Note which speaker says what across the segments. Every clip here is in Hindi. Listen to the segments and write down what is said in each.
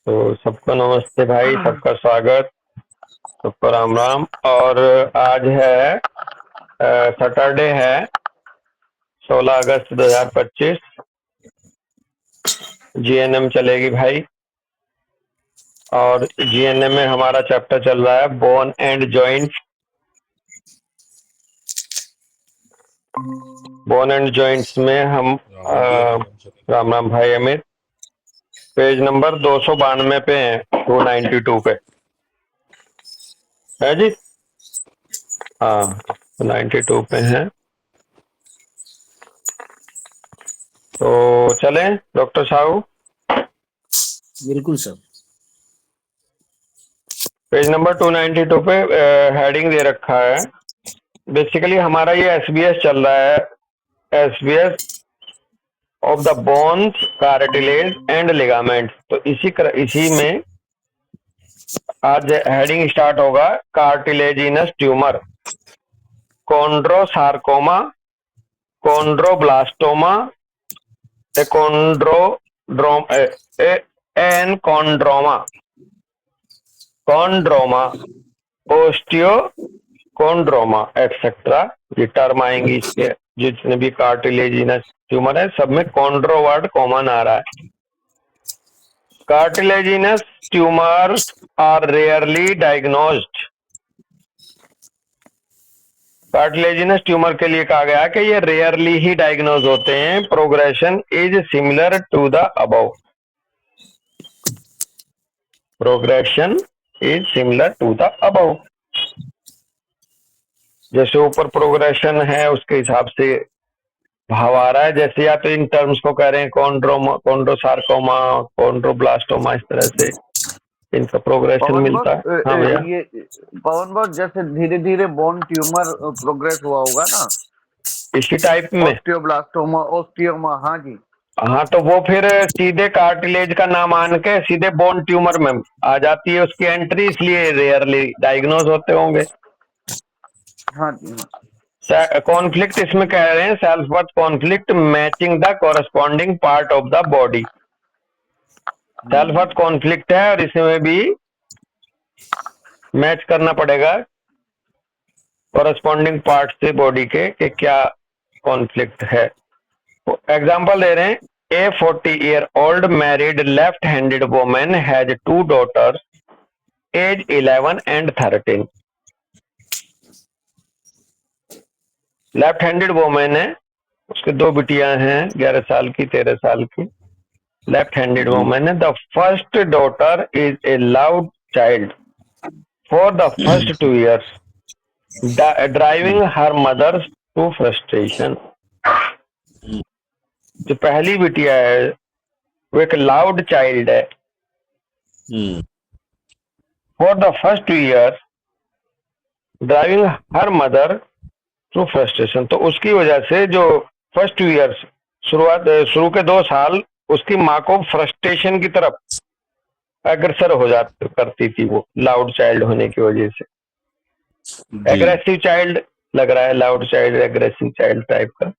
Speaker 1: तो सबको नमस्ते भाई, सबका स्वागत, सबको राम राम। और आज है सैटरडे है, 16 अगस्त 2025। जीएनएम चलेगी भाई। और जीएनएम में हमारा चैप्टर चल रहा है bone and joints. Bone and joints में हम राम राम भाई अमित, पेज नंबर 292 पे हैं, 292 पे है जी। हाँ, 92 पे हैं। तो चलें डॉक्टर साहू।
Speaker 2: बिल्कुल सर।
Speaker 1: पेज नंबर 292 पे हेडिंग दे रखा है। बेसिकली हमारा ये एसबीएस चल रहा है, SBS of the bones, cartilage and ligaments. तो इसी में आज हेडिंग स्टार्ट होगा, कार्टिलेजिनस ट्यूमर, कॉन्ड्रोसार्कोमा, कॉन्ड्रोब्लास्टोमा, एकोन्ड्रोड्रोम enchondroma, chondroma, osteochondroma etcetera. ये टर्म आएंगी इसके, जितने भी कार्टिलेजिनस ट्यूमर है सब में कॉन्ड्रो वर्ड कॉमन आ रहा है। Cartilaginous tumours are rarely diagnosed. Cartilaginous tumour के लिए कहा गया है कि ये रेयरली ही डायग्नोज होते हैं। Progression is similar to the above. Progression is similar to the above. जैसे ऊपर प्रोग्रेशन है उसके हिसाब से भाव आ रहा है। जैसे या तो इन टर्म्स को कह रहे हैं कॉन्ड्रोमा, कॉन्ड्रोसार्कोमा, कॉन्ड्रोब्लास्टोमा, इस तरह से इनका प्रोग्रेशन
Speaker 3: पवन
Speaker 1: मिलता है। हाँ
Speaker 3: बस
Speaker 1: भैया।
Speaker 3: ये पवन बस जैसे धीरे धीरे बोन ट्यूमर प्रोग्रेस हुआ होगा ना,
Speaker 1: इसी टाइप में।
Speaker 3: ऑस्टियोब्लास्टोमा, ओस्टियोमा। हाँ जी।
Speaker 1: हाँ, तो वो फिर सीधे कार्टिलेज का नाम मान के सीधे बोन ट्यूमर में आ जाती है उसकी एंट्री, इसलिए रेयरली डायग्नोज होते होंगे।
Speaker 3: हाँ जी।
Speaker 1: कॉन्फ्लिक्ट इसमें कह रहे हैं, self worth conflict matching the corresponding part of the body. Self worth conflict है और इसमें भी मैच करना पड़ेगा कॉरेस्पॉन्डिंग पार्ट से बॉडी के कि क्या कॉन्फ्लिक्ट है। तो एग्जांपल दे रहे हैं, a 40-year-old married left handed women has 2 daughters age 11 and 13। Left handed women है, उसके 2 बिटियां हैं, 11 साल की, 13 साल की। लेफ्ट हैंडेड वुमेन है। The first daughter is a loud child for the first 2 years, driving her mother to frustration. जो पहली बिटिया है वो एक लाउड चाइल्ड है। For the first 2 years, driving her mother to frustration. तो उसकी वजह से जो फर्स्ट 2 years, शुरू के 2 साल उसकी माँ को फ्रस्ट्रेशन की तरफ अग्रसर हो जाती करती थी, वो लाउड चाइल्ड होने की वजह से। एग्रेसिव चाइल्ड लग रहा है, loud child aggressive child type का।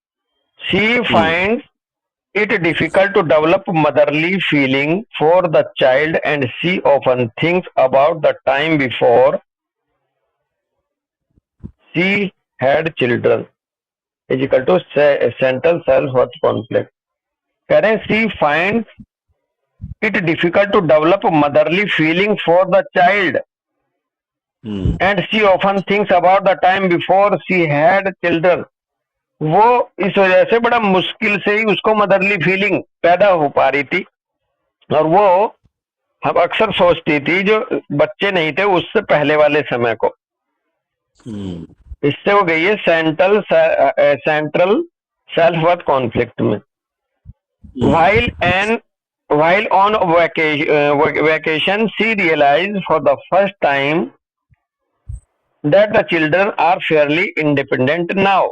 Speaker 1: She finds it difficult to develop motherly feeling for the child and she often thinks about the time before she had children is equal to central self-worth conflict। कह रहे हैं she finds it difficult to develop motherly feeling for the child and she often thinks about the time before she had children। वो इस वजह से बड़ा मुश्किल से ही उसको मदरली फीलिंग पैदा हो पा रही थी, और वो हम अक्सर सोचती थी जो बच्चे नहीं थे उससे पहले वाले समय को। इससे वो गई है सेंट्रल सेल्फ वर्थ कॉन्फ्लिक्ट में। while on vacation she realized for the first time that the children are fairly independent now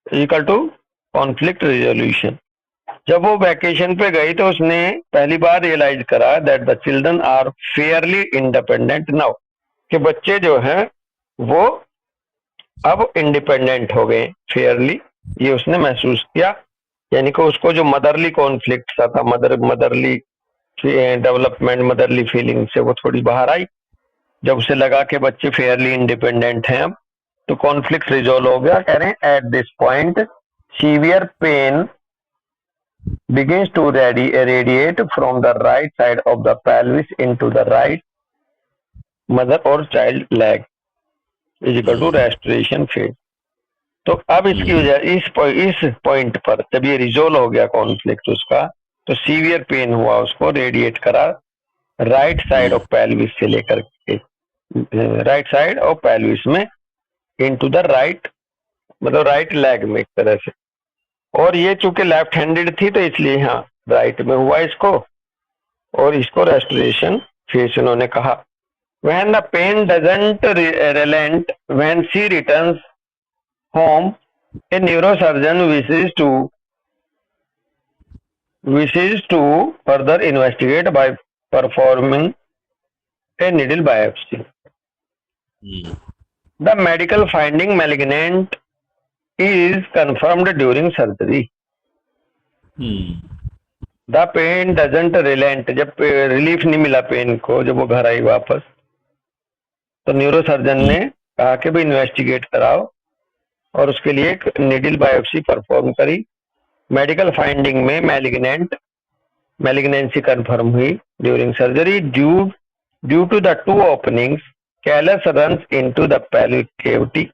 Speaker 1: equal to conflict resolution. जब वो वैकेशन पे गई तो उसने पहली बार रियलाइज करा that the children are fairly independent now, कि बच्चे जो हैं वो अब इंडिपेंडेंट हो गए फेयरली, ये उसने महसूस किया। यानी कि उसको जो मदरली कॉन्फ्लिक्ट था, मदरली डेवलपमेंट मदरली फीलिंग से वो थोड़ी बाहर आई। जब उसे लगा कि बच्चे फेयरली इंडिपेंडेंट हैं अब, तो कॉन्फ्लिक्ट रिजोल्व हो गया। कह रहे हैं at this point severe pain begins to radiate from the right side of the pelvis into the right mother or child leg is equal to restoration phase। तो अब इसकी वजह इस पॉइंट पर जब ये रिजोल्व हो गया कॉन्फ्लिक्ट उसका, तो सीवियर पेन हुआ, उसको रेडिएट करा राइट साइड ऑफ पेल्विस से लेकर के राइट साइड ऑफ पेल्विस में इनटू द राइट, मतलब राइट लेग में एक तरह से। और ये चूंकि लेफ्ट हैंडेड थी तो इसलिए यहाँ राइट में हुआ इसको, और इसको रेस्टोरेशन फेस इन्होंने कहा। When the pain doesn't relent when she returns home, a neurosurgeon wishes to further investigate by performing a needle biopsy. The medical finding malignant is confirmed during surgery. The pain doesn't relent, जब रिलीफ नहीं मिला पेन को, जब वो घर आई वापस, तो न्यूरोसर्जन ने कहा कि भाई इन्वेस्टिगेट कराओ, और उसके लिए एक नीडल बायोप्सी परफॉर्म करी। मेडिकल फाइंडिंग में मैलिग्नेंसी कंफर्म हुई during surgery. Due to the two openings callus runs into the pelvic cavity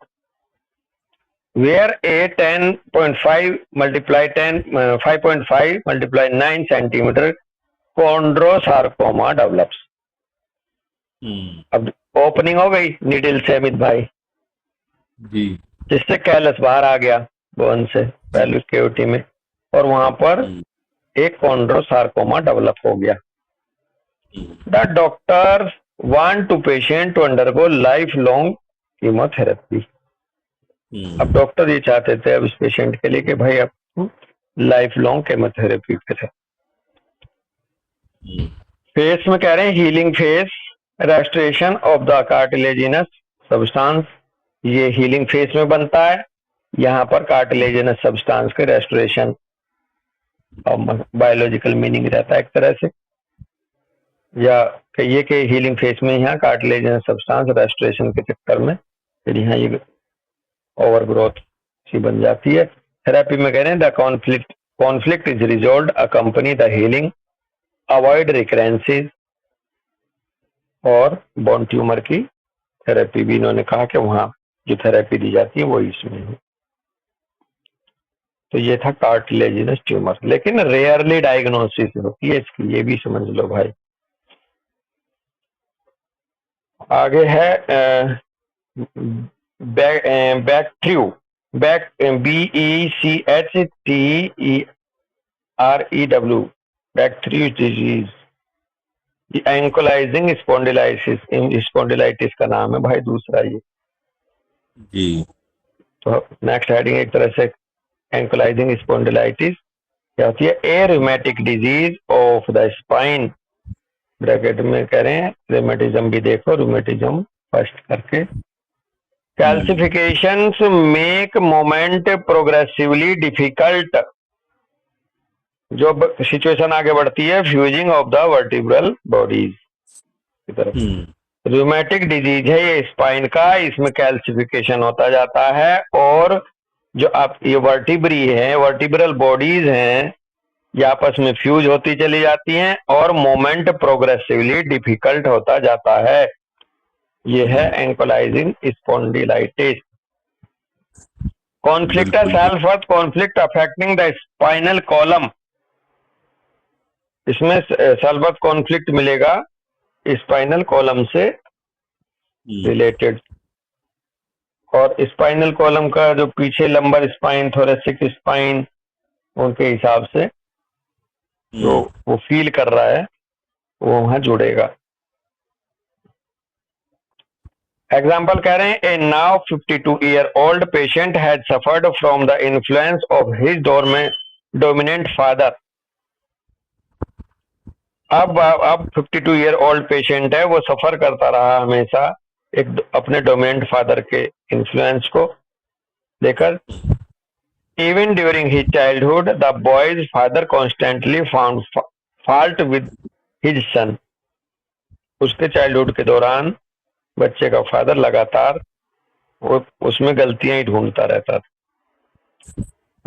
Speaker 1: where a 10.5 multiply 5.5 multiply 9 centimeter chondrosarcoma develops। अब ओपनिंग हो गई नीडल से अमित भाई
Speaker 2: जी,
Speaker 1: जिससे कैलस बाहर आ गया बोन से पेल्विक कैविटी में, और वहां पर एक कॉन्ड्रोसार्कोमा डेवलप हो गया। The doctor want to patient to undergo life long chemotherapy. अब डॉक्टर ये चाहते थे अब इस पेशेंट के लिए कि भाई अब लाइफ लॉन्ग कीमोथेरेपी करे। फेस में कह रहे हैं healing face, restoration of the cartilaginous substance, ये हीलिंग फेस में बनता है। यहाँ पर कार्टिलेजिनस सब्सटेंस के रेस्टोरेशन और बायोलॉजिकल मीनिंग रहता है एक तरह से, या कहिए कि हीलिंग फेस में यहाँ कार्टिलेजिनस सब्सटेंस रेस्टोरेशन के चक्कर में फिर यहाँ ये ओवर ग्रोथ सी बन जाती है। थेरेपी में कह रहे हैं the conflict is resolved, accompany the healing, avoid recurrences, और बोन ट्यूमर की थेरेपी भी इन्होंने कहा कि वहां जो थेरेपी दी जाती है वो इसमें है। तो ये था कार्टिलेजिनस ट्यूमर, लेकिन रेयरली डायग्नोसिस होती है इसकी, ये भी समझ लो भाई। आगे है बैक्ट्रियो, BECHTEREW, बैक्ट्रियो डिजीज, एंकोलाइजिंग स्पॉन्डिलाइटिस का नाम है भाई दूसरा ये
Speaker 2: जी।
Speaker 1: तो नेक्स्ट हेडिंग एक तरह से एंकोलाइजिंग स्पॉन्डिलाइटिस क्या होती है? A rheumatic disease of the spine, bracket में कह रहे हैं रूमेटिज्म भी देखो, रूमेटिज्म फर्स्ट करके। Calcifications make moment progressively difficult, जो सिचुएशन आगे बढ़ती है fusing of the vertebral bodies की तरफ। रूमेटिक डिजीज है ये स्पाइन का, इसमें कैल्सिफिकेशन होता जाता है, और जो आप ये वर्टिब्री है, वर्टिब्रल बॉडीज हैं, ये आपस में फ्यूज होती चली जाती हैं और मोमेंट प्रोग्रेसिवली डिफिकल्ट होता जाता है। ये है ankylosing spondylitis. Conflict self worth conflict affecting the spinal column, इसमें सेल्फ कॉन्फ्लिक्ट मिलेगा स्पाइनल कॉलम से रिलेटेड, और स्पाइनल कॉलम का जो पीछे लंबर स्पाइन, थोरेसिक स्पाइन, उनके हिसाब से जो वो फील कर रहा है वो वहां जुड़ेगा। एग्जाम्पल कह रहे हैं a now 52-year-old patient had suffered from the influence of his dominant father. अब 52-year-old पेशेंट है, वो सफर करता रहा हमेशा एक अपने डोमिनेंट फादर के इन्फ्लुएंस को लेकर। Even during his childhood the boys father constantly found fault with his son, उसके चाइल्डहुड के दौरान बच्चे का फादर लगातार वो उसमें गलतियां ही ढूंढता रहता था।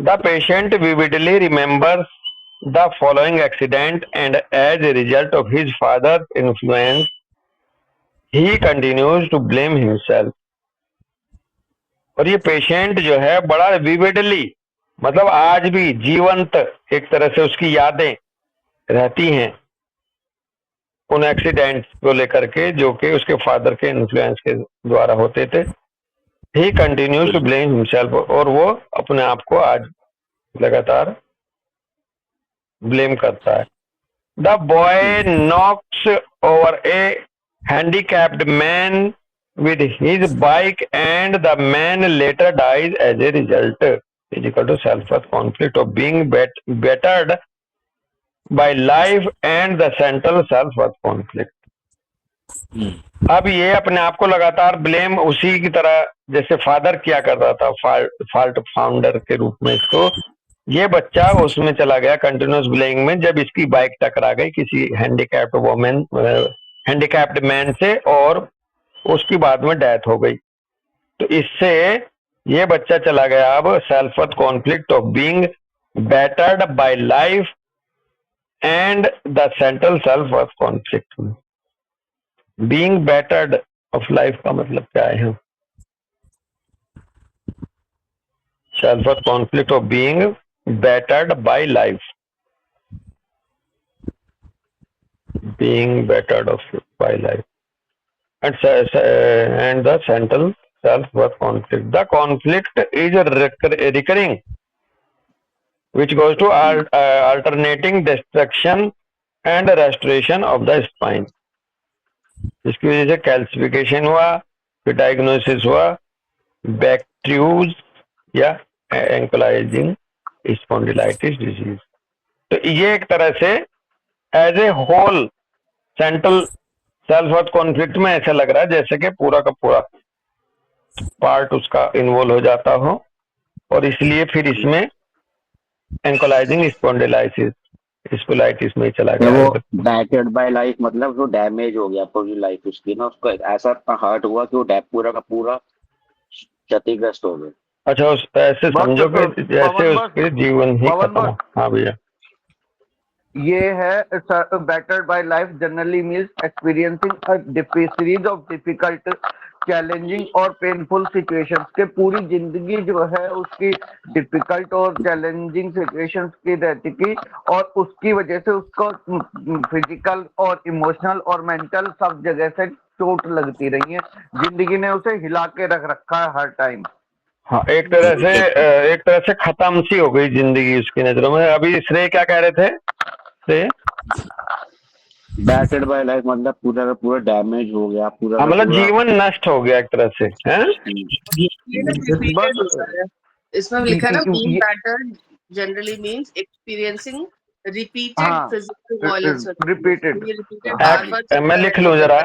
Speaker 1: The patient vividly remembers the following accident and as a result of his father influence he continues to blame himself. और ये पेशेंट जो है बड़ा विविडली, मतलब आज भी जीवंत एक तरह से उसकी यादें रहती हैं उन एक्सीडेंट्स को लेकर के जो कि उसके फादर के इन्फ्लुएंस के द्वारा होते थे। He continues to blame himself, और वो अपने आप को आज लगातार ब्लेम करता है। The boy knocks over a handicapped man with his bike and the man later dies as a result, is equal to self-worth conflict of being bettered by life and the central self-worth conflict। अब ये अपने आप को लगातार ब्लेम उसी की तरह जैसे फादर किया करता था, फाल्ट फाउंडर के रूप में इसको, ये बच्चा उसमें चला गया कंटिन्यूस ब्लेइंग में जब इसकी बाइक टकरा गई किसी हैंडीकैप्ड मैन से और उसकी बाद में डेथ हो गई। तो इससे ये बच्चा चला गया अब self worth conflict of being battered bye life and the central self worth conflict में। बीइंग बैटर्ड ऑफ लाइफ का मतलब क्या है? Self worth conflict of being battered by life, being battered by life, and the central self-worth conflict. The conflict is recurring, which goes to alternating destruction and restoration of the spine. इसकी वजह से कैल्सिफिकेशन हुआ, फिर डायग्नोसिस हुआ, बैक्ट्यूज या एंकलाइजिंग स्पॉन्डिलाइटिस डिजीज। तो ये एक तरह से as a whole central self worth conflict में ऐसा लग रहा है जैसे कि पूरा का पूरा पार्ट उसका इन्वॉल्व हो जाता हो, और इसलिए फिर इसमें एंकलाइजिंग स्पॉन्डिलाइटिस में चला गया।
Speaker 4: वो बैटर्ड बाय लाइफ मतलब वो डैमेज हो गया पूरी लाइफ उसकी ना, उसको ऐसा हर्ट हुआ कि वो पूरा का पूरा क्षतिग्रस्त हो गया।
Speaker 1: अच्छा, उस ऐसे समझो कि जैसे उसके जीवन ही खत्म हो। हाँ भैया,
Speaker 3: ये है battered bye life generally means experiencing a series of difficult challenging और पेनफुल सिचुएशंस के पूरी जिंदगी जो है उसकी डिफिकल्ट और चैलेंजिंग सिचुएशंस की रहती थी, और उसकी वजह से उसको फिजिकल और इमोशनल और मेंटल सब जगह से चोट लगती रही है। जिंदगी ने उसे हिला के रख रखा है हर टाइम।
Speaker 1: हाँ, एक तरह से खत्म सी हो गई जिंदगी उसकी नजरों में। अभी श्रेय क्या कह रहे थे?
Speaker 4: बैटर्ड बाय लाइफ मतलब पूरा का पूरा डैमेज हो गया, पूरा
Speaker 1: मतलब जीवन नष्ट हो गया एक तरह से, हैं?
Speaker 5: इसमें लिखा ना being battered generally means experiencing repeated physical violence.
Speaker 1: Repeated। मैं लिख लूं जरा,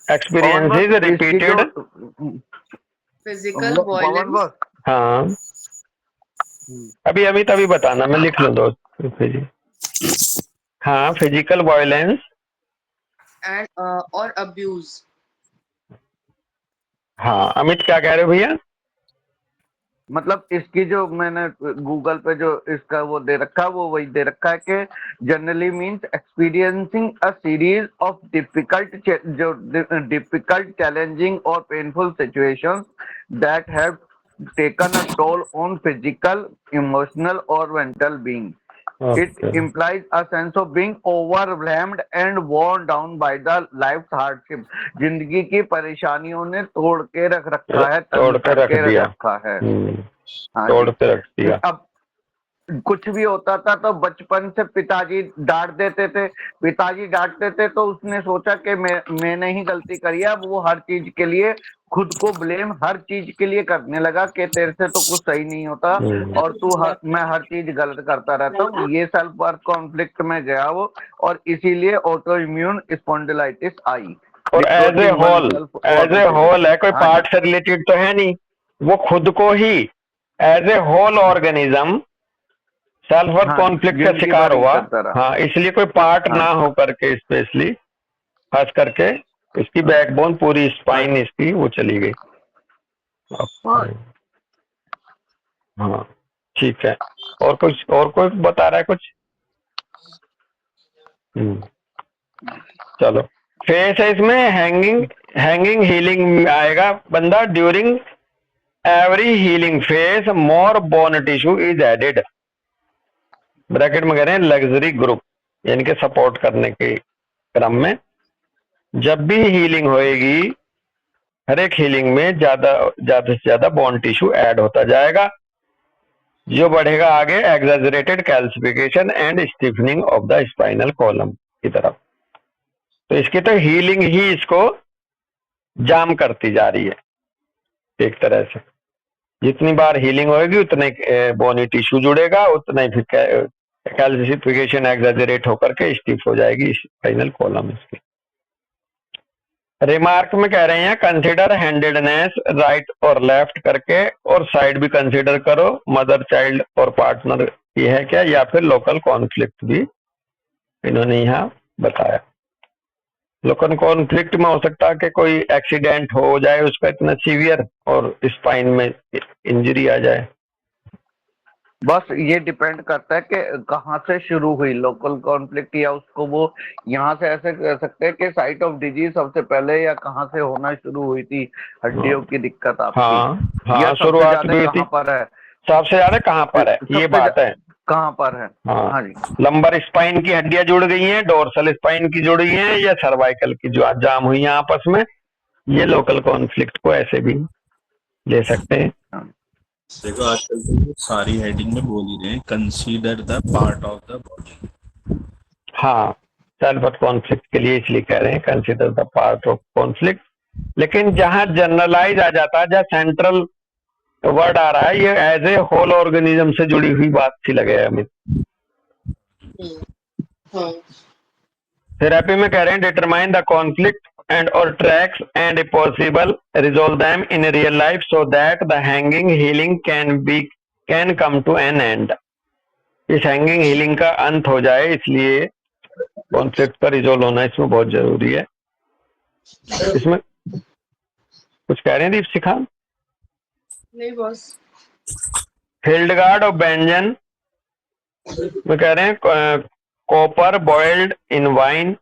Speaker 1: experiences repeated
Speaker 5: physical violence।
Speaker 1: हाँ, अभी अमित अभी बताना, मैं लिख लूं दो। हाँ, फिजिकल वायलेंस
Speaker 5: एंड और अब्यूज।
Speaker 1: हाँ, अमित क्या कह रहे हो भैया?
Speaker 3: मतलब इसकी जो मैंने गूगल पे जो इसका वो दे रखा है वो वही दे रखा है कि generally means experiencing a series of difficult challenging और painful situations that have taken a toll on physical, emotional or mental being. It implies a sense of being overwhelmed and worn down by the life's hardship. जिंदगी की परेशानियों ने तोड़ के रख रखा है,
Speaker 1: तोड़ के रख
Speaker 3: रखा है।
Speaker 1: तोड़ के रख दिया।
Speaker 3: अब कुछ भी होता था तो बचपन से पिताजी डांट देते थे, पिताजी डांटते थे तो उसने सोचा कि मैंने ही गलती करी है। अब वो हर चीज के लिए खुद को ब्लेम हर चीज के लिए करने लगा कि तेरे से तो कुछ सही नहीं होता और मैं हर चीज गलत करता रहता हूँ। ये सेल्फ वर्थ कॉन्फ्लिक्ट में गया वो, और इसीलिए ऑटो इम्यून स्पॉन्डिलाइटिस आई।
Speaker 1: और एज ए होल है, कोई पार्ट से रिलेटेड तो है नहीं, वो खुद को ही as a whole organism self worth
Speaker 3: हाँ,
Speaker 1: कॉन्फ्लिक्ट का
Speaker 3: जिंदगी
Speaker 1: शिकार
Speaker 3: भर ही
Speaker 1: हुआ।
Speaker 3: करता रहा।
Speaker 1: हाँ, इसलिए कोई पार्ट
Speaker 3: हाँ।
Speaker 1: ना हो करके स्पेशली खास करके इसकी बैकबोन पूरी स्पाइन इसकी वो चली गई।
Speaker 3: हाँ।
Speaker 1: हाँ ठीक है। और कोई बता रहा है कुछ? चलो, फेस है इसमें हैंगिंग हीलिंग आएगा बंदा। During every healing phase more bone tissue is added. Bracket में कह रहे हैं लग्जरी ग्रुप, यानी कि सपोर्ट करने के क्रम में जब भी हीलिंग होएगी हर एक हीलिंग में ज्यादा से ज्यादा बोन टिश्यू ऐड होता जाएगा, जो बढ़ेगा आगे exaggerated calcification and stiffening of the spinal column की तरफ। तो इसकी तो हीलिंग ही इसको जाम करती जा रही है एक तरह से। जितनी बार हीलिंग होगी उतने बोनी टिश्यू जुड़ेगा, उतना ही फिर कैल्सिफिकेशन एग्जैजरेट होकर के स्टिफ हो जाएगी स्पाइनल कॉलम इसकी। रिमार्क में कह रहे हैं कंसिडर हैंडेडनेस राइट और लेफ्ट करके, और साइड भी कंसिडर करो, मदर चाइल्ड और पार्टनर की है क्या, या फिर लोकल कॉन्फ्लिक्ट भी इन्होंने यहाँ बताया। लोकल कॉन्फ्लिक्ट में हो सकता है कि कोई एक्सीडेंट हो जाए उसका इतना सीवियर और स्पाइन में इंजरी आ जाए।
Speaker 3: बस ये डिपेंड करता है कि कहाँ से शुरू हुई लोकल कॉन्फ्लिक्ट, या उसको वो यहाँ से ऐसे कह सकते हैं कि साइट ऑफ डिजीज सबसे पहले, या कहाँ से होना शुरू हुई थी हड्डियों की दिक्कत आपकी,
Speaker 1: हाँ
Speaker 3: या
Speaker 1: हाँ,
Speaker 3: सबसे
Speaker 1: शुरुआत
Speaker 3: ज्यादा
Speaker 1: भी हुई थी।
Speaker 3: कहाँ पर है,
Speaker 1: सबसे ज्यादा कहाँ पर है ये बात है।
Speaker 3: कहाँ पर है।
Speaker 1: हाँ,
Speaker 3: हाँ जी।
Speaker 1: लंबर स्पाइन की हड्डियां जुड़ गई हैं, डोर्सल स्पाइन की जुड़ गई हैं, या सर्वाइकल की जो जाम हुई है आपस में, ये लोकल कॉन्फ्लिक्ट को ऐसे भी ले सकते हैं।
Speaker 2: देखो आजकल तो ये सारी हेडिंग में बोल ही रहे हैं consider the part of the body.
Speaker 1: हाँ, सेल्फ कॉन्फ्लिक्ट के लिए इसलिए कह रहे हैं consider the part of conflict. लेकिन जहां जनरलाइज आ जाता है, जहां सेंट्रल वर्ड आ रहा है, ये एज ए होल ऑर्गेनिज्म से जुड़ी हुई बात सी लगे हमें। थेरेपी में कह रहे हैं determine the conflict and or tracks and if possible resolve them in real life so that the hanging healing can come to an end। इस हैंगिंग हीलिंग का अंत हो जाए, इसलिए कॉन्फ्लिक्ट का रिजोल्व होना इसमें बहुत जरूरी है। इसमें कुछ कह रहे हैं दीप सिखा?
Speaker 5: नहीं बॉस।
Speaker 1: हिल्डगार्ड और बेंजन में कह रहे हैं copper boiled in wine,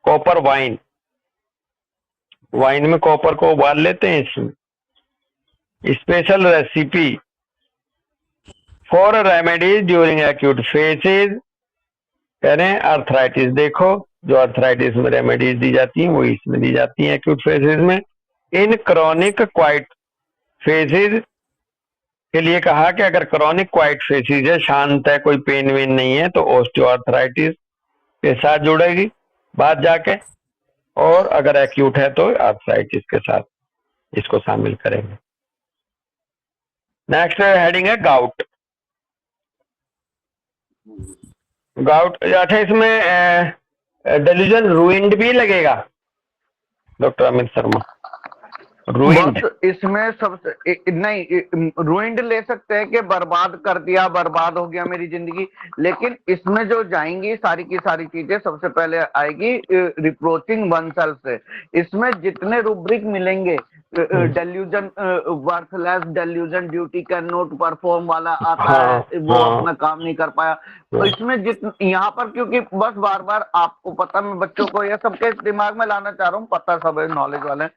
Speaker 1: copper wine में कॉपर को उबाल लेते हैं। इसमें special recipe for remedies during acute faces, कह रहे हैं अर्थराइटिस। देखो जो अर्थराइटिस में रेमेडीज दी जाती हैं वो इसमें दी जाती हैं एक्यूट फेसेज में। इन क्रॉनिक क्वाइट फेसेज के लिए कहा कि अगर क्रॉनिक क्वाइट फेसेज है, शांत है, कोई पेन वेन नहीं है, तो ऑस्टियोआर्थराइटिस के साथ जुड़ेगी बात जाके, और अगर एक्यूट है तो आर्थराइटिस के साथ इसको शामिल करेंगे। नेक्स्ट हेडिंग है गाउट। अच्छा, इसमें डेल्यूजन रूइंड भी लगेगा डॉक्टर अमित शर्मा? रूइंड
Speaker 3: इसमें सबसे नहीं, रूइंड ले सकते हैं कि बर्बाद कर दिया, बर्बाद हो गया मेरी जिंदगी, लेकिन इसमें जो जाएंगी सारी की सारी चीजें सबसे पहले आएगी रिप्रोचिंग वन सेल्फ से। इसमें जितने रूब्रिक मिलेंगे, delusion, worthless delusion, duty can not perform वाला आता है, वो अपना काम नहीं कर पाया, तो इसमें यहाँ पर क्योंकि बस बार बार आपको पता, मैं बच्चों को ये सबके दिमाग में लाना चाह रहा हूँ, पता सब है, नॉलेज वाले।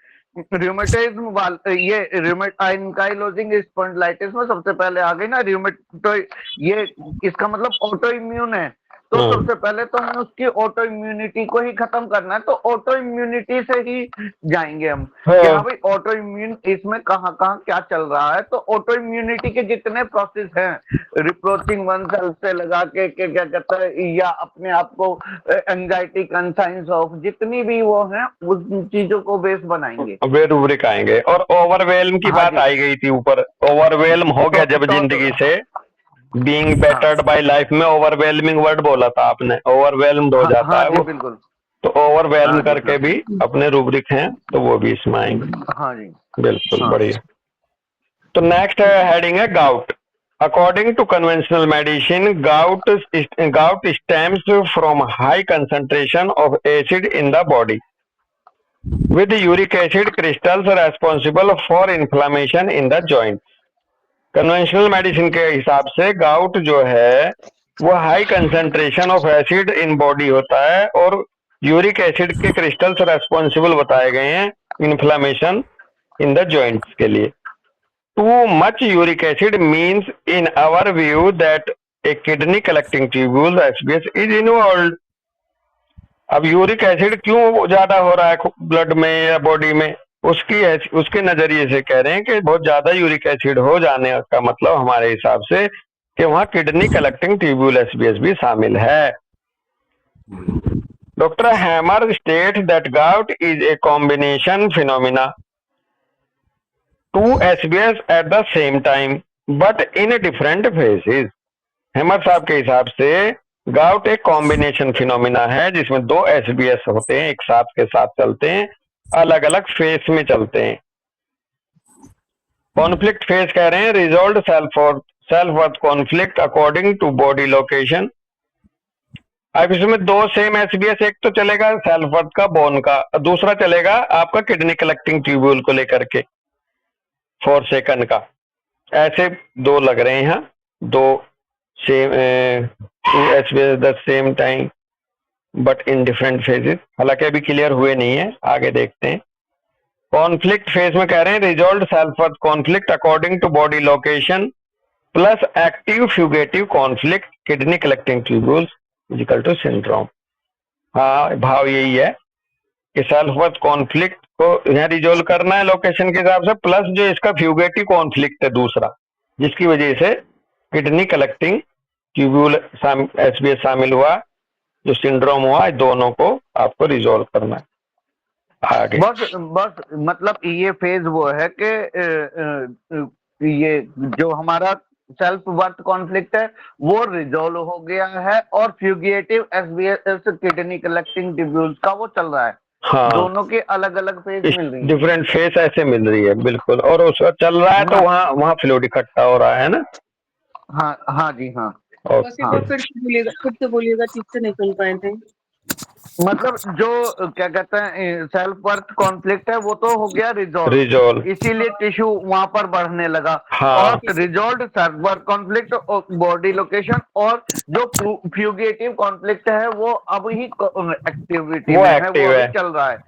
Speaker 3: रियूमेटिज्म ये एंकाइलोजिंग स्पॉन्डिलाइटिस में सबसे पहले आ गई ना रियूमेटो, ये इसका मतलब ऑटो इम्यून है, तो सबसे पहले तो हमें उसकी ऑटो इम्यूनिटी को ही खत्म करना है, तो ऑटो इम्यूनिटी से ही जाएंगे हम कि हाँ भाई ऑटो इम्यून इसमें कहाँ कहाँ क्या चल रहा है। तो ऑटो इम्यूनिटी के जितने प्रोसेस हैं, रिप्रोचिंग वन सेल्फ से लगा के क्या कहता है, या अपने आप को एंजाइटी कंसाइंस ऑफ, जितनी भी वो है उन चीजों को बेस बनाएंगे,
Speaker 1: वे रूब्रिक आएंगे। और ओवरवेल्म की बात आई गई थी ऊपर, ओवरवेल्म हो गया जब जिंदगी से, बीइंग बेटर्ड बाय लाइफ में ओवरवेलमिंग वर्ड बोला था आपने, ओवरवेल्म्ड हो जाता है वो,
Speaker 3: बिल्कुल।
Speaker 1: तो ओवरवेल्म करके भी अपने रूब्रिक हैं, तो वो भी इसमें आएंगे।
Speaker 3: हाँ जी,
Speaker 1: बिल्कुल, बढ़िया। तो नेक्स्ट हेडिंग है gout. According to conventional medicine, gout stems from high concentration of acid in the body, with uric acid crystals responsible for inflammation in the joint. Conventional medicine के हिसाब से गाउट जो है वो high concentration of acid in body होता है और यूरिक एसिड के क्रिस्टल्स रेस्पॉन्सिबल बताए गए हैं इन्फ्लामेशन इन द जॉइंट्स के लिए. Too much uric acid means, in our view, that a kidney collecting tubule SBS is involved. अब यूरिक एसिड क्यों ज्यादा हो रहा है ब्लड में या बॉडी में, उसके नजरिए से कह रहे हैं कि बहुत ज्यादा यूरिक एसिड हो जाने का मतलब हमारे हिसाब से कि वहां किडनी कलेक्टिंग ट्यूब्यूल एसबीएस भी शामिल है. Doctor hammer state that gout is a combination phenomena, two SBS at the same time but in a different phases. Hammer साहब के हिसाब से गाउट एक कॉम्बिनेशन फिनोमिना है जिसमें दो SBS होते हैं, एक साथ के साथ चलते हैं, अलग अलग फेस में चलते हैं. कॉन्फ्लिक्ट फेस कह रहे हैं resolve self worth conflict according to body location. अब इसमें दो सेम SBS, एक तो चलेगा सेल्फ वर्थ का बोन का, दूसरा चलेगा आपका किडनी कलेक्टिंग ट्यूब्यूल को लेकर के 4 सेकंड का. ऐसे दो लग रहे हैं यहाँ, दो same SBS the same time but in different phases. हालांकि अभी क्लियर हुए नहीं है, आगे देखते हैं. कॉन्फ्लिक्ट फेज में कह रहे हैं resolve self worth conflict according to body location plus active fugitive conflict kidney collecting tubules equal to syndrome. हाँ, भाव यही है कि सेल्फ वर्थ कॉन्फ्लिक्ट को यहाँ रिजोल्व करना है लोकेशन के हिसाब से, प्लस जो इसका फ्यूगेटिव कॉन्फ्लिक्ट है दूसरा, जिसकी वजह से किडनी कलेक्टिंग ट्यूब्यूल एसबीएस शामिल हुआ, जो सिंड्रोम हुआ, दोनों को आपको रिजोल्व करना है. आगे
Speaker 3: बस मतलब ये फेज वो है कि ये जो हमारा सेल्फ वर्थ कॉन्फ्लिक्ट है वो रिजोल्व हो गया है और fugitive SBS kidney collecting tubules का वो चल रहा है.
Speaker 1: हाँ,
Speaker 3: दोनों के अलग अलग फेज मिल रही है,
Speaker 1: डिफरेंट फेस ऐसे मिल रही है बिल्कुल. और उसका चल रहा है तो वहाँ फ्लूइड इकट्ठा हो रहा है ना.
Speaker 3: हाँ जी हाँ.
Speaker 5: बस एक बार फिर से बोलिएगा, ठीक से नहीं सुन पाए थे.
Speaker 3: मतलब जो क्या कहते हैं सेल्फ वर्थ कॉन्फ्लिक्ट है वो तो हो गया रिजॉल्व, इसीलिए टिश्यू वहां पर बढ़ने लगा.
Speaker 1: हाँ.
Speaker 3: और resolve self worth conflict body location, और जो फ्यूगेटिव कॉन्फ्लिक्ट है वो अब ही एक्टिविटी में है, वो अभी चल रहा है,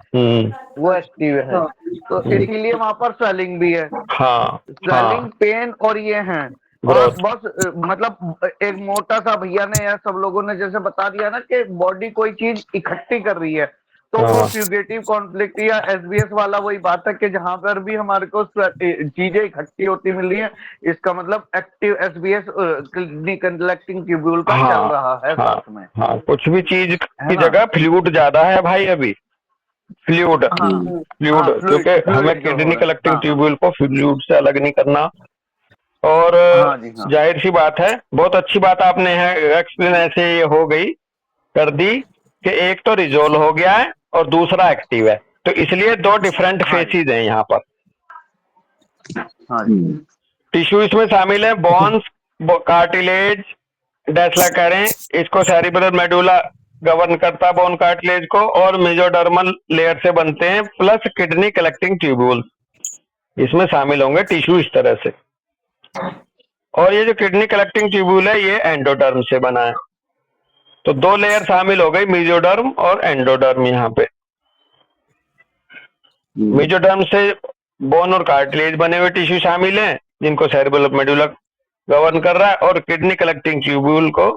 Speaker 3: वो एक्टिव है. तो इसीलिए वहां पर स्वेलिंग भी है.
Speaker 1: हाँ,
Speaker 3: स्वेलिंग, पेन और ये है. और बस मतलब एक मोटा सा भैया ने या सब लोगों ने जैसे बता दिया ना कि बॉडी कोई चीज इकट्ठी कर रही है, तो वो फ्यूगेटिव कॉन्फ्लिक्ट या एसबीएस वाला वही बात है कि जहां पर भी हमारे को चीजें इकट्ठी होती मिल रही है, इसका मतलब active SBS kidney collecting tubule का चल रहा है साथ में.
Speaker 1: हाँ, कुछ भी चीज की जगह फ्लूइड ज्यादा है भाई, अभी फ्लूइड क्योंकि हमें किडनी कलेक्टिंग ट्यूब्यूल को फ्लूइड से अलग नहीं करना. और जाहिर सी बात है, बहुत अच्छी बात आपने एक्सप्लेन ऐसे हो गई कर दी कि एक तो रिजोल्व हो गया है और दूसरा एक्टिव है, तो इसलिए दो डिफरेंट फेसेस हैं यहाँ पर. टिश्यू इसमें शामिल है बोन्स, कार्टिलेज, डेस्ला कह रहे हैं इसको सेरिब्रल मेडुला गवर्न करता है बोन कार्टिलेज को, और मेजोडर्मल लेयर से बनते हैं, प्लस किडनी कलेक्टिंग ट्यूब्यूल इसमें शामिल होंगे टिश्यू इस तरह से. और ये जो किडनी कलेक्टिंग ट्यूब्यूल है ये एंडोडर्म से बना है, तो दो लेयर शामिल हो गई, मेसोडर्म और एंडोडर्म. यहाँ पे मेसोडर्म से बोन और कार्टिलेज बने हुए टिश्यू शामिल हैं जिनको सेरिब्रल मेडुला गवर्न कर रहा है, और किडनी कलेक्टिंग ट्यूब्यूल को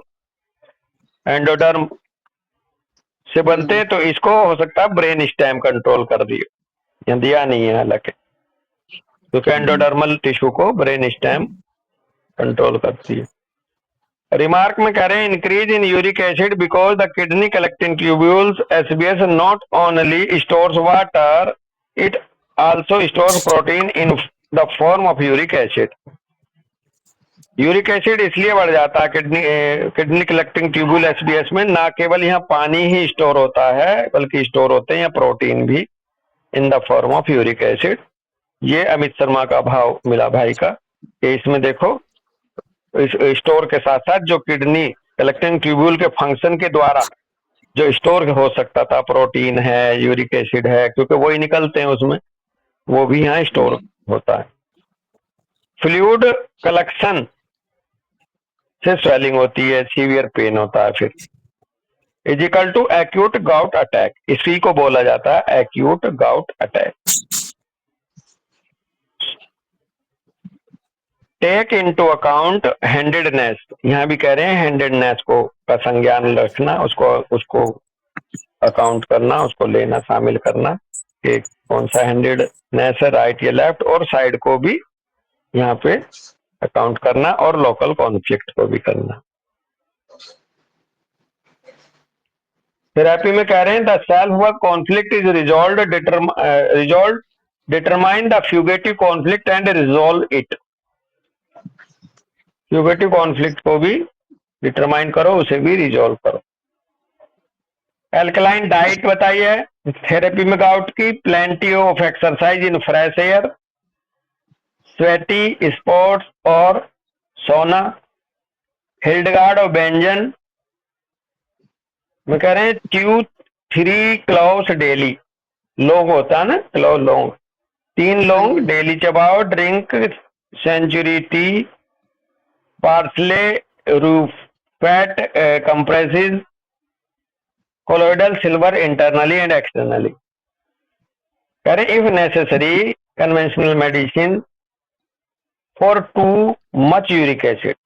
Speaker 1: एंडोडर्म से बनते हैं, तो इसको हो सकता है ब्रेन स्टेम कंट्रोल कर दिए, यहाँ दिया नहीं है हालांकि, क्योंकि एंडोडर्मल टिश्यू को ब्रेन स्टेम कंट्रोल करती है. रिमार्क में कह रहे हैं increase in uric acid because the kidney collecting tubules SBS not only stores water, it also stores protein in the form of uric acid. Uric acid इसलिए बढ़ जाता है किडनी कलेक्टिंग ट्यूब्यूल एसबीएस में, ना केवल यहाँ पानी ही स्टोर होता है बल्कि स्टोर होते हैं यहाँ प्रोटीन भी in the form of uric acid. ये अमित शर्मा का भाव मिला भाई का, कि इसमें देखो स्टोर के साथ साथ जो किडनी कलेक्टिंग ट्यूब्यूल के फंक्शन के द्वारा जो स्टोर हो सकता था, प्रोटीन है, यूरिक एसिड है, क्योंकि वही निकलते हैं उसमें, वो भी यहाँ स्टोर होता है। फ्लूइड कलेक्शन से स्वेलिंग होती है, सीवियर पेन होता है। फिर is equal to acute gout attack, इसी को बोला जाता है acute gout attack. Take into account handedness, यहाँ भी कह रहे हैं हैंडेडनेस को का संज्ञान रखना, उसको अकाउंट करना, उसको लेना, शामिल करना कि कौन सा हैंडेडनेस है, राइट या लेफ्ट, और साइड को भी यहाँ पे अकाउंट करना, और लोकल कॉन्फ्लिक्ट को भी करना। थेरेपी में कह रहे हैं the self work conflict is resolve determine the fugitive conflict and resolve it. Fugitive conflict को भी डिटरमाइन करो, उसे भी रिजॉल्व करो। एल्कलाइन डाइट बताइए थेरेपी में गाउट की, plenty of exercise in fresh air, sweaty spots और सोना, हिल्डगार्ड और बेंजन में कह रहे हैं च्यू 3 क्लोव्स डेली, लौंग होता है ना, लौंग 3 लौंग डेली चबाओ, drink century tea, parsley root fat compresses colloidal silver internally and externally. कह रहे if necessary conventional medicine for too much uric acid,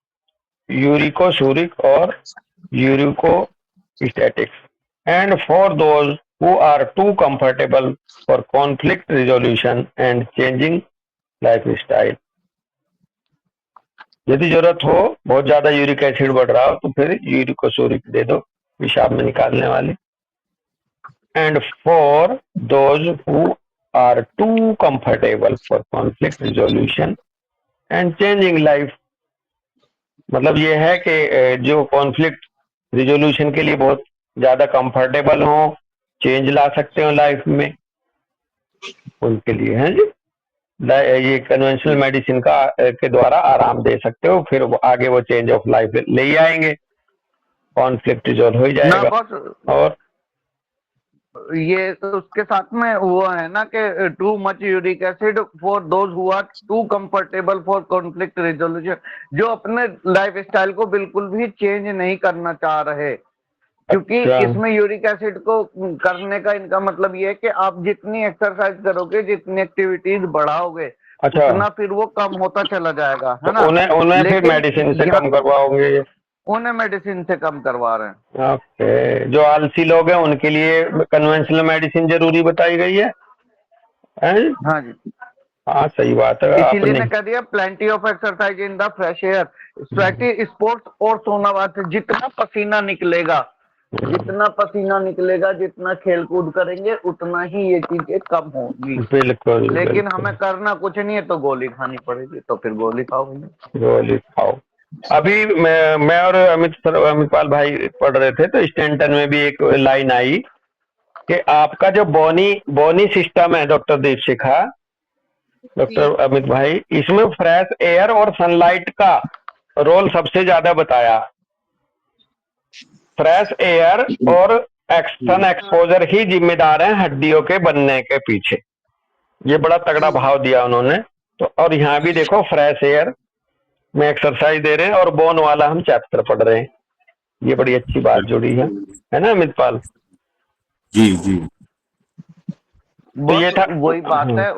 Speaker 1: uricosuric और uricostatics, and for those who are too comfortable for conflict resolution and changing life style. यदि जरूरत हो, बहुत ज्यादा यूरिक एसिड बढ़ रहा हो, तो फिर यूरिकोसूरिक दे दो, पेशाब में निकालने वाले। And for those who are too comfortable for conflict resolution and changing life, मतलब ये है कि जो कॉन्फ्लिक्ट रिजोल्यूशन के लिए बहुत ज्यादा कंफर्टेबल हो, चेंज ला सकते हो लाइफ में, उनके लिए है जी ये कन्वेंशनल मेडिसिन का के द्वारा आराम दे सकते हो, फिर आगे वो चेंज ऑफ लाइफ ले ही आएंगे, कॉन्फ्लिक्ट रिजोल्व हो जाएगा। और
Speaker 3: ये तो उसके साथ में वो है ना कि too much uric acid for those who are too comfortable for conflict resolution, जो अपने लाइफ स्टाइल को बिल्कुल भी चेंज नहीं करना चाह रहे, क्योंकि इसमें यूरिक एसिड को करने का इनका मतलब ये है कि आप जितनी एक्सरसाइज करोगे, जितनी एक्टिविटीज बढ़ाओगे, उतना फिर वो कम होता चला जाएगा, है ना।
Speaker 1: उन्हें फिर मेडिसिन से कम करवाओगे,
Speaker 3: उन्हें मेडिसिन से कम करवा रहे हैं।
Speaker 1: ओके, जो आलसी लोग हैं उनके लिए कन्वेंशनल मेडिसिन जरूरी बताई गई है?
Speaker 3: हाँ जी,
Speaker 1: हाँ सही बात है।
Speaker 3: इसीलिए ने कह दिया plenty of exercise in the fresh air, sweaty sports और सोना बात, जितना पसीना निकलेगा, जितना खेल कूद करेंगे, उतना ही ये चीजें कम होगी।
Speaker 1: बिल्कुल,
Speaker 3: लेकिन हमें करना कुछ नहीं है, तो गोली खानी पड़ेगी, तो फिर गोली खाओ।
Speaker 1: अभी मैं और अमित पाल भाई पढ़ रहे थे, तो स्टैंटन में भी एक लाइन आई कि आपका जो बोनी सिस्टम है डॉक्टर दीपशिखा, डॉक्टर अमित भाई, इसमें फ्रेश एयर और सनलाइट का रोल सबसे ज्यादा बताया। फ्रेश एयर और सन एक्सपोजर ही जिम्मेदार हैं हड्डियों के बनने के पीछे, ये बड़ा तगड़ा भाव दिया उन्होंने। तो और यहाँ भी देखो फ्रेश एयर में एक्सरसाइज दे रहे हैं, और बोन वाला हम चैप्टर पढ़ रहे हैं, ये बड़ी अच्छी बात जुड़ी है ना अमित पाल
Speaker 2: जी? जी
Speaker 3: तो ये था, वही बात है,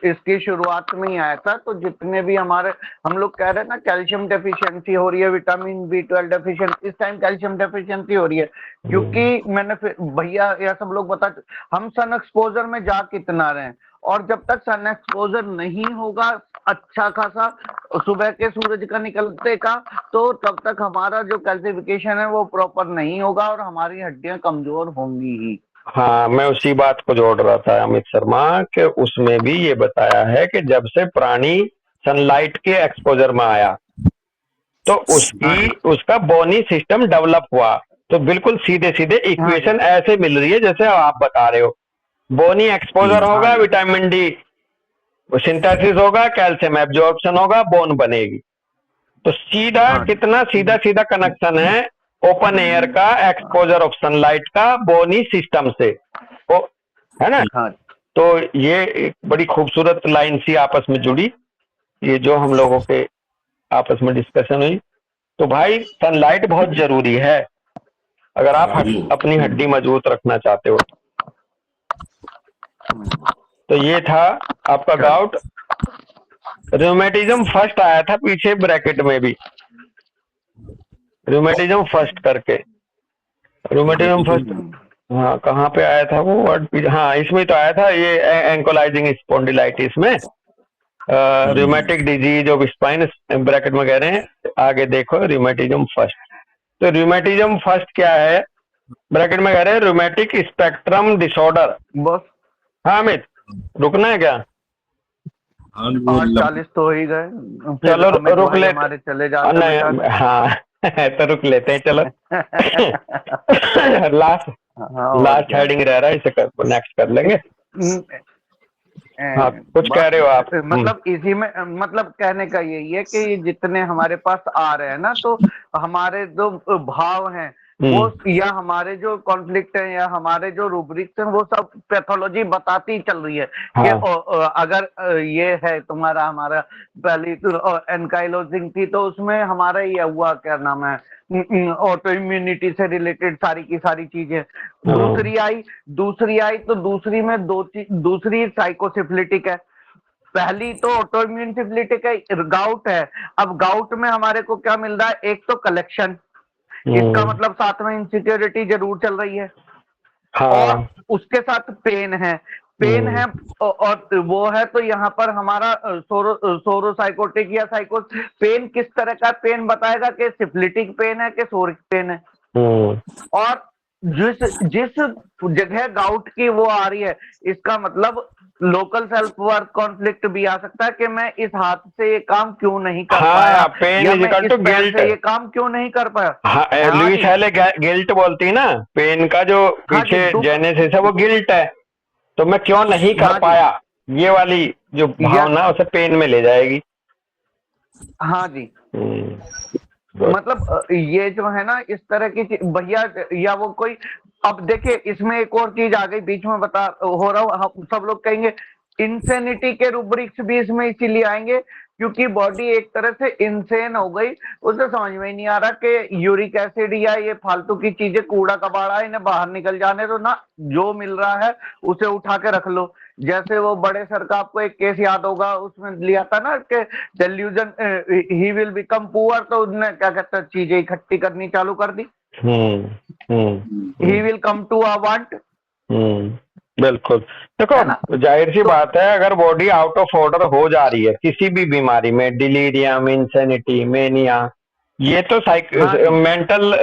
Speaker 3: इसकी शुरुआत में ही आया था। तो जितने भी हमारे, हम लोग कह रहे हैं ना कैल्शियम डेफिशिएंसी हो रही है, विटामिन B12 डेफिशिएंसी, इस टाइम कैल्शियम डेफिशिएंसी हो रही है, क्योंकि मैंने फिर भैया या सब लोग बता, हम सन एक्सपोजर में जा कितना रहे हैं, और जब तक सन एक्सपोजर नहीं होगा अच्छा खासा सुबह के सूरज का निकलते का, तो तब तक हमारा जो कैल्सिफिकेशन है वो प्रॉपर नहीं होगा, और हमारी हड्डियां कमजोर होंगी ही।
Speaker 1: हाँ, मैं उसी बात को जोड़ रहा था अमित शर्मा, कि उसमें भी ये बताया है कि जब से प्राणी सनलाइट के एक्सपोजर में आया, तो उसका बोनी सिस्टम डेवलप हुआ। तो बिल्कुल सीधे सीधे इक्वेशन ऐसे मिल रही है जैसे आप बता रहे हो, बोनी एक्सपोजर होगा, विटामिन D सिंथेसिस होगा, कैल्शियम एब्जॉर्प्शन होगा, बोन बनेगी। तो सीधा
Speaker 3: हाँ जी।
Speaker 1: कितना सीधा सीधा कनेक्शन है ओपन एयर का, एक्सपोजर ऑफ सनलाइट का बोनी सिस्टम से, वो है ना।
Speaker 3: हाँ
Speaker 1: तो ये एक बड़ी खूबसूरत लाइन सी आपस में जुड़ी, ये जो हम लोगों के आपस में डिस्कशन हुई। तो भाई सनलाइट बहुत जरूरी है अगर आप अपनी हड्डी मजबूत रखना चाहते हो। तो ये था आपका गाउट। रूमेटिज्म फर्स्ट आया था पीछे ब्रैकेट में भी, रूमेटिज्म फर्स्ट करके, रूमेटिज्म फर्स्ट, हाँ कहाँ पे आया था वो वर्ड, हाँ इसमें तो आया था, ये एंकोलाइजिंग स्पॉन्डिलाइटिस में, rheumatic disease of spine bracket में कह रहे हैं, आगे देखो रूमेटिज्म फर्स्ट। तो रूमेटिज्म फर्स्ट क्या है, ब्रैकेट में कह रहे हैं रूमेटिक स्पेक्ट्रम डिसऑर्डर।
Speaker 3: बस
Speaker 1: हाँ अमित, रुकना है क्या?
Speaker 3: 8:40 तो हो ही गए,
Speaker 1: चलो
Speaker 3: अमित
Speaker 1: रुक
Speaker 3: भाई
Speaker 1: ले,
Speaker 3: हमारे चले जाते
Speaker 1: नहीं हाँ तो रुक लेते हैं चलो। लास्ट
Speaker 3: हाँ, और
Speaker 1: लास्ट
Speaker 3: क्या।
Speaker 1: हेडिंग रह रहा है, इसे नेक्स्ट कर लेंगे। हाँ कुछ कह रहे हो आप?
Speaker 3: मतलब इसी में मतलब कहने का यही है कि जितने हमारे पास आ रहे हैं ना, तो हमारे जो भाव हैं वो, या हमारे जो कॉन्फ्लिक्ट है, या हमारे जो रूब्रिक्स हैं, वो सब पैथोलॉजी बताती चल रही है कि अगर ये है तुम्हारा, हमारा पहली एनकाइलोजिंग थी तो उसमें हमारा ये हुआ, क्या नाम है, ऑटो इम्यूनिटी से रिलेटेड सारी की सारी चीजें। दूसरी आई तो दूसरी में दूसरी साइकोसिफिलिटिक है, पहली तो ऑटो इम्यून सिफिलिटिक है, गाउट है। अब गाउट में हमारे को क्या मिल रहा है, एक तो कलेक्शन, इसका मतलब साथ में इनसिक्योरिटी जरूर चल रही है, और उसके साथ पेन है, और वो है। तो यहाँ पर हमारा सोरोसाइकोटिक या साइकोस पेन किस तरह का पेन बताएगा कि सिफिलिटिक पेन है कि सोरिक पेन है, और जिस जगह गाउट की वो आ रही है, इसका मतलब लोकल सेल्फ वर्थ कॉन्फ्लिक्ट भी आ सकता है कि मैं इस हाथ से ये काम क्यों नहीं कर पाया,
Speaker 1: पेन
Speaker 3: या
Speaker 1: इज
Speaker 3: मैं
Speaker 1: इक्वल
Speaker 3: इस
Speaker 1: टू
Speaker 3: पैर
Speaker 1: गिल्ट,
Speaker 3: से ये काम क्यों नहीं कर पाया।
Speaker 1: हाँ लुइस हेले गिल्ट बोलती है ना, पेन का जो पीछे जेनेसिस है वो गिल्ट है, तो मैं क्यों नहीं कर पाया, ये वाली जो भावना उसे पेन में ले जाएगी।
Speaker 3: हाँ जी, मतलब ये जो है ना इस तरह की भैया, या वो कोई, अब देखिए इसमें एक और चीज आ गई बीच में, बता हो रहा हूँ, हम सब लोग कहेंगे इंसेनिटी के रूब्रिक्स भी इसमें इसीलिए आएंगे क्योंकि बॉडी एक तरह से इंसेन हो गई, उसे समझ में ही नहीं आ रहा कि यूरिक एसिड या ये फालतू की चीजें कूड़ा कबाड़ा है, इन्हें बाहर निकल जाने दो ना, जो मिल रहा है उसे उठा के रख लो। जैसे वो बड़े सर का आपको एक केस याद होगा, उसमें लिया था ना कि delusion he will become poor, तो उन्होंने क्या कहते हैं चीजें इकट्ठी करनी चालू कर दी, he will come to a want.
Speaker 1: बिल्कुल, देखो जाहिर सी बात है, अगर बॉडी आउट ऑफ ऑर्डर हो जा रही है किसी भी बीमारी में, डिलीरियम, इंसेनिटी, मेनिया, ये तो मेंटल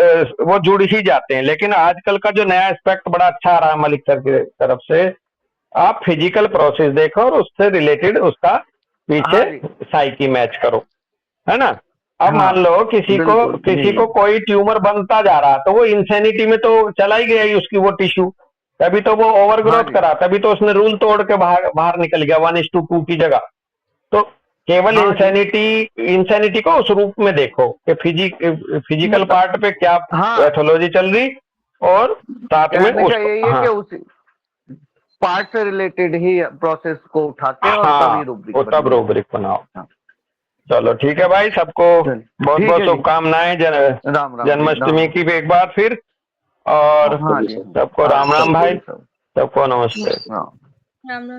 Speaker 1: वो जुड़ ही जाते हैं। लेकिन आजकल का जो नया एस्पेक्ट बड़ा अच्छा आ रहा है मलिक सर की तरफ से, आप फिजिकल प्रोसेस देखो और उससे रिलेटेड उसका पीछे साइकी मैच करो, है ना। अब मान लो किसी को कोई ट्यूमर बनता जा रहा, तो वो इंसेनिटी में तो चला ही गया ही उसकी वो टिश्यू, तभी तो वो ओवर ग्रोथ करा, तभी तो उसने रूल तोड़ के बाहर निकल गया 1:2 की जगह। तो केवल इंसेनिटी को उस रूप में देखो कि फिजिकल पार्ट पे क्या पैथोलॉजी चल रही, और साथ में
Speaker 3: उस पार्ट से रिलेटेड ही प्रोसेस को उठा के और
Speaker 1: तब रूब्रिक बनाओ। चलो ठीक है भाई, सबको बहुत बहुत शुभकामनाएं जन्माष्टमी की भी एक बार फिर, और सबको राम राम भाई, सबको नमस्ते,
Speaker 5: राम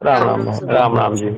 Speaker 5: राम
Speaker 1: राम राम जी।